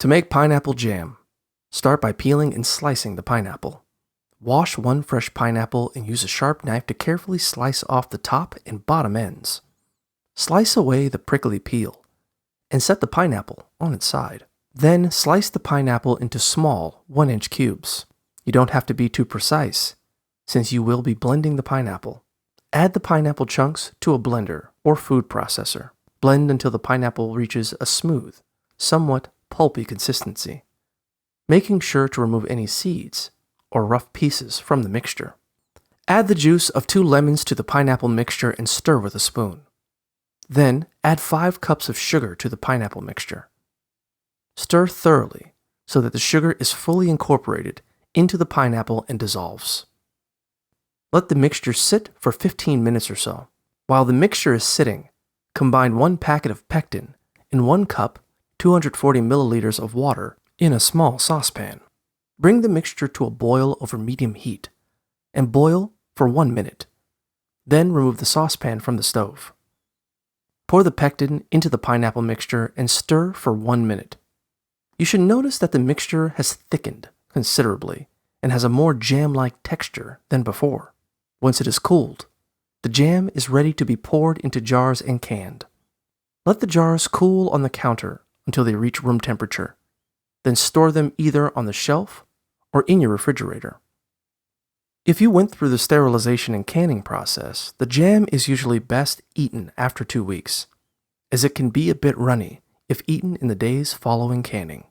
To make pineapple jam, start by peeling and slicing the pineapple. Wash one fresh pineapple and use a sharp knife to carefully slice off the top and bottom ends. Slice away the prickly peel and set the pineapple on its side. Then slice the pineapple into small 1-inch cubes. You don't have to be too precise, since you will be blending the pineapple. Add the pineapple chunks to a blender or food processor. Blend until the pineapple reaches a smooth, somewhat pulpy consistency, making sure to remove any seeds or rough pieces from the mixture. Add the juice of 2 lemons to the pineapple mixture and stir with a spoon. Then add 5 cups of sugar to the pineapple mixture. Stir thoroughly so that the sugar is fully incorporated into the pineapple and dissolves. Let the mixture sit for 15 minutes or so. While the mixture is sitting, combine 1 packet of pectin and 1 cup 240 milliliters of water in a small saucepan. Bring the mixture to a boil over medium heat and boil for 1 minute. Then remove the saucepan from the stove. Pour the pectin into the pineapple mixture and stir for 1 minute. You should notice that the mixture has thickened considerably and has a more jam-like texture than before. Once it is cooled, the jam is ready to be poured into jars and canned. Let the jars cool on the counter until they reach room temperature. Then store them either on the shelf or in your refrigerator. If you went through the sterilization and canning process, the jam is usually best eaten after 2 weeks, as it can be a bit runny if eaten in the days following canning.